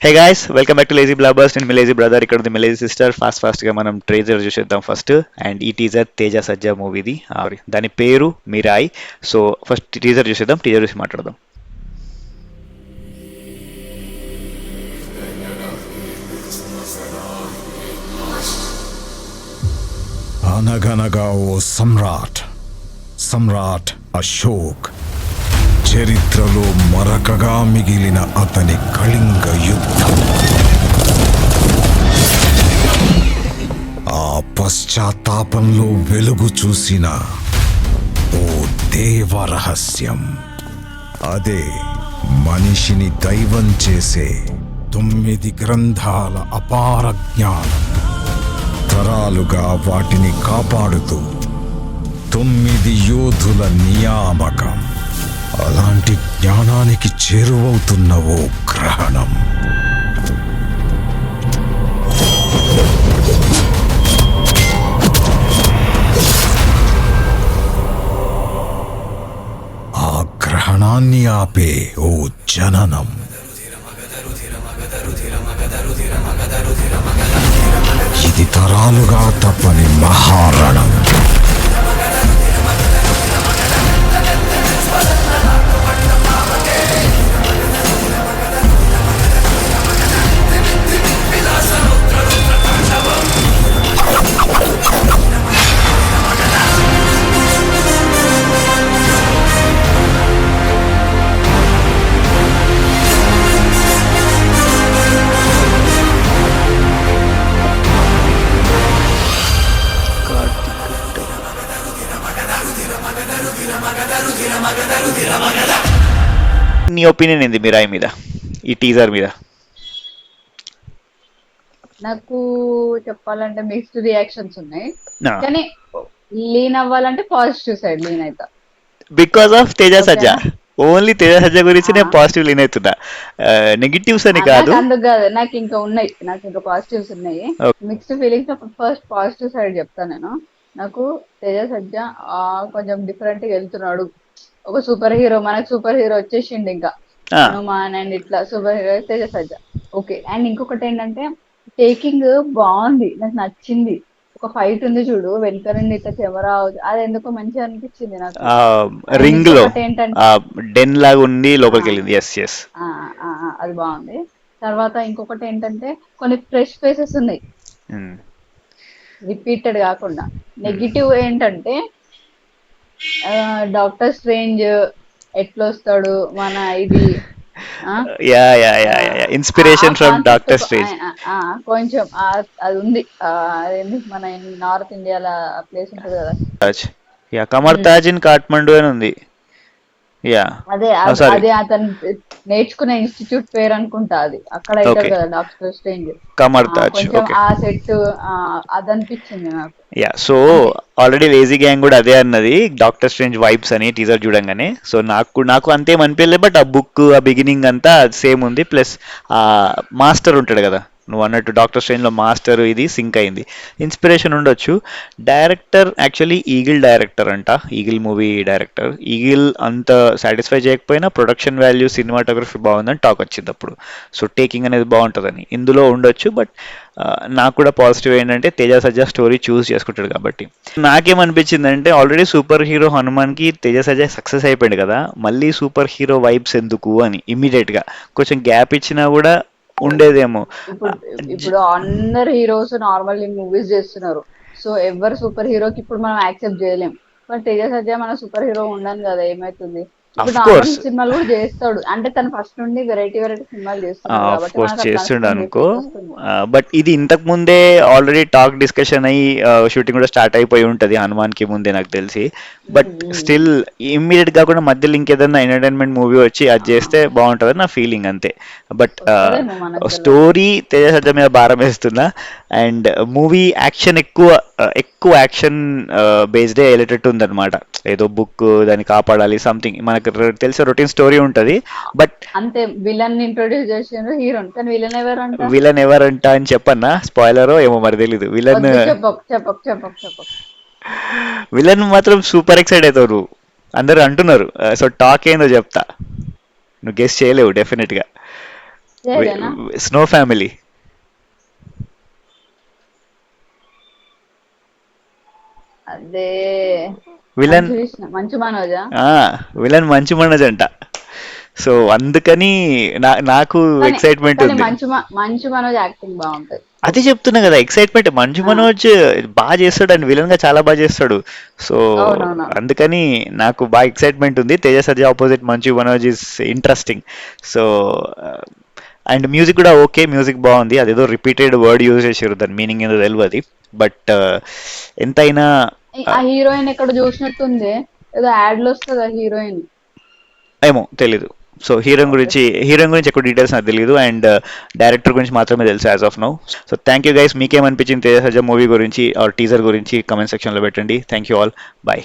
Hey guys, welcome back to Lazy Blabbers. నేను మీ lazy brother, ఇక్కడ ఉంది మీ లేజీ సిస్టర్. ఫాస్ట్ గా మనం ట్రేజర్ చూసేద్దాం ఫస్ట్. అండ్ ఈ టీజర్ తేజ సజ్జా మూవీది. దాని పేరు మిరాయ్. సో ఫస్ట్ టీజర్ చూసేద్దాం, టీజర్ చూసి మాట్లాడదాం. అనగనగా ఓ సమ్రాట్ సమ్రాట్ అశోక్, చరిత్రలో మరకగా మిగిలిన అతని కళింగ యుద్ధం. ఆ పశ్చాత్తాపంలో వెలుగు చూసిన ఓ దేవరహస్యం. అదే మనిషిని దైవం చేసే 9 గ్రంథాల అపార జ్ఞానం. తరాలుగా వాటిని కాపాడుతూ 9 యోధుల నియామకం. అలాంటి జ్ఞానానికి చేరువవుతున్న ఓ గ్రహణం. ఆ గ్రహణాన్ని ఆపే ఓ జననం. ఇది తరాలుగా తప్పని మహారణం. నీ ఒపీనియన్ ఏంది మిరాయ్ మీద, ఈ టీజర్ మీద? నాకు చెప్పాలంటే మిక్స్డ్ రియాక్షన్స్ ఉన్నాయి, కానీ లీన్ అవ్వాలంటే పాజిటివ్ సైడ్ లీన్ అవుతా. బికాస్ ఆఫ్ తేజ సజ్జా. ఓకేనా? ఓన్లీ తేజ సజ్జా గురించి ఆ, నేను పాజిటివ్ లీన్ అవుతున్నా. నెగిటివ్స్ అని కాదు. నాకు అందుకు కాదు, నాకు ఇంకా ఉన్నాయి, నాకు ఇంకా పాజిటివ్స్ ఉన్నాయి. Okay. Mixed feelings. First positive side చెప్తాను నేను. నాకు తేజ సజ్జా కొంచెం డిఫరెంట్ గా వెళ్తున్నాడు. ఒక సూపర్ హీరో, మనకు సూపర్ హీరో వచ్చేసిండు ఇంకా ఆ, హనుమాన్ అండ్ ఇట్లా super hero Teja Sajja. Okay. And ఇంకొకటి ఏంటంటే టేకింగ్ బాగుంది, నాకు నచ్చింది. ఒక ఫైట్ ఉంది చూడు, వెనక నుండి ఇట్లా కెమెరా, అది ఎందుకో మంచిగా అనిపించింది నాకు. ఆ అండ్ రింగ్ లో ఇంకొకటి ఏంటంటే ఆ డెన్ లాగా ఉండి ఆ, లోపలికి వెళ్ళింది. Yes yes. ఆ, అది బాగుంది. తర్వాత ఇంకొకటి ఏంటంటే కొన్ని ఫ్రెష్ ఫేసెస్ ఉన్నాయి, రిపీటెడ్ కాకుండా. నెగిటివ్ ఏంటంటే డాక్టర్ స్ట్రేంజ్ ఎట్లా వస్తాడు మన ఇది, ఆ yeah yeah yeah yeah inspiration from concept doctor strange. కొంచెం అది ఉంది. అదేంటి మన నార్త్ ఇండియాలో ప్లేస్ ఉంటుంది కదా. తాజ్. యా, కమర్ ఉమ్, తాజ్ ఇన్ కాఠ్మండు అని ఉంది. యా. అదే సారీ. అదే అతను నేర్చుకునే ఇన్స్టిట్యూట్ పేరు అనుకుంటా. అది అక్కడ అవుతాడు ఓకే, కదా డాక్టర్ స్ట్రేంజ్. కమర్ తాజ్. కొంచెం ఓకే. ఆ సెట్ అది అనిపించింది నాకు. యా, సో అంతే. ఆల్రెడీ లేజీ గ్యాంగ్ కూడా అదే అన్నది, డాక్టర్ స్ట్రేంజ్ వైబ్స్ అని టీజర్ చూడంగానే. సో నాకు అంతేం అనిపించలేదు, బట్ ఆ బుక్ ఆ బిగినింగ్ అంతా సేమ్ ఉంది. ప్లస్ ఆ మాస్టర్ ఉంటాడు కదా, నువ్వు అన్నట్టు డాక్టర్ స్ట్రేంజ్ లో మాస్టర్ ఇది సింక్ అయింది. ఇన్స్పిరేషన్ ఉండొచ్చు. డైరెక్టర్ యాక్చువల్లీ ఈగిల్ డైరెక్టర్ అంట, ఈగిల్ మూవీ డైరెక్టర్. ఈగిల్ అంత సాటిస్ఫై చేయకపోయినా ప్రొడక్షన్ వాల్యూ, సినిమాటోగ్రఫీ బాగుందని టాక్ వచ్చింది అప్పుడు. సో టేకింగ్ అనేది బాగుంటుందని ఇందులో ఉండొచ్చు. బట్ నాకు కూడా పాజిటివ్ ఏంటంటే తేజ సజ్జా స్టోరీ చూస్ చేసుకుంటాడు కాబట్టి. నాకేమనిపించిందంటే ఆల్రెడీ సూపర్ హీరో హనుమాన్ కి తేజ సజ్జా సక్సెస్ అయిపోయింది కదా, మళ్ళీ సూపర్ హీరో వైబ్స్ ఎందుకు అని ఇమీడియట్ గా కొంచెం గ్యాప్ ఇచ్చినా కూడా ఉండేదేమో. ఇప్పుడు జ- ఇప్పుడు అందరు హీరోస్ నార్మల్ మూవీస్ చేస్తున్నారు. సో ఎవరు సూపర్ హీరోకి ఇప్పుడు మనం యాక్సెప్ట్ చేయలేం. బట్ తేజ సజ్జా మన సూపర్ హీరో ఉండను కదా, ఏమైతుంది. ఇప్పుడు అఫ్ నార్మల్ కోర్స్. సినిమాలు కూడా చేస్తాడు, అంటే తను ఫస్ట్ నుండి వెరైటీ వెరైటీ సినిమాలు చేస్తున్నాడు ఆఫ్ కాబట్టి కోర్స్ మనకు అట్లా చేస్తుండ వస్తుంది, అనుకో. ఎఫెక్ట్ వస్తుంది. బట్ ఇది ఇంతకు ముందే ఆల్రెడీ టాక్ డిస్కషన్ అయ్యి షూటింగ్ కూడా స్టార్ట్ అయిపోయి ఉంటది హనుమాన్ కి ముందే నాకు తెలిసి. But um, um. Still immediate కాకుండా మధ్యలో ఇంకేదన్నా ఎంటర్టైన్మెంట్ మూవీ వచ్చి అది ఆ, చేస్తే బాగుంటుందని నా ఫీలింగ్ అంతే. బట్ వస్తదేమో మనకు తెలియదు. స్టోరీ తేజ సజ్జ మీద భారం వేస్తున్నా. అండ్ మూవీ యాక్షన్ ఎక్కువ యాక్షన్ బేస్డే వెళ్ళేటట్టు ఉందన్నమాట. ఏదో బుక్ దాన్ని కాపాడాలి సంథింగ్, మనకు తెలిసే రొటీన్ స్టోరీ ఉంటది. బట్ అంతే, విలన్ ఇంట్రొడ్యూస్ చేసిండ్రు హీరోని, కానీ విలన్ ఎవరంట? విలన్ ఎవరంట అని చెప్పన్నా, స్పాయిలరో ఏమో మరి తెలీదు. విలన్ వద్దు, చెప్పకు చెప్పకు చెప్పకు చెప్పకు. విలన్ మాత్రం సూపర్ ఎక్సైట్ అవుతారు అందరూ అంటున్నారు. సో టాక్ ఏందో చెప్తా, నువ్వు గెస్ చేయలేవు డెఫినెట్ గా. జయదేనా? Snow family. అదే విలన్. మంచు విష్ణు, మంచు మనోజా? విలన్ మంచు మనోజ్ అంట. సో అందుకని నాకు కానీ ఎక్సైట్మెంట్ కానీ ఉంది. మంచు మనోజ్ యాక్టింగ్ బాగుంటది. అదే చెప్తున్నా కదా, ఎక్సైట్మెంట్. మంచు ఆ, మనోజ్ బాగా చేస్తాడు అండ్ విలన్ గా చాలా బాగా చేస్తాడు. సో అవునవును. అందుకని నాకు బాగా ఎక్సైట్మెంట్ ఉంది. తేజ సజ్జా opposite Manchu Manoj is interesting. So and music కూడా ఓకే, మ్యూజిక్ బాగుంది. అదేదో రిపీటెడ్ వర్డ్ యూజ్ చేసారు, దాని మీనింగ్ ఏదో తెలియదు. బట్ ఎంతైనా ఆ హీరోయిన్ ఎక్కడ చూసినట్టుంది, ఏదో యాడ్ లో వస్తుంది ఆ హీరోయిన్. ఏమో తెలీదు. So okay. హీరోయిన్ గురించి ఎక్కువ డీటెయిల్స్ నాకు తెలియదు. అండ్ డైరెక్టర్ గురించి మాత్రమే తెలుసు as of now. So thank you guys. మీకేమనిపించింది తేజ సజ్జా మూవీ గురించి ఆర్ టీజర్ గురించి కమెంట్ సెక్షన్లో పెట్టండి. Thank you all. బాయ్.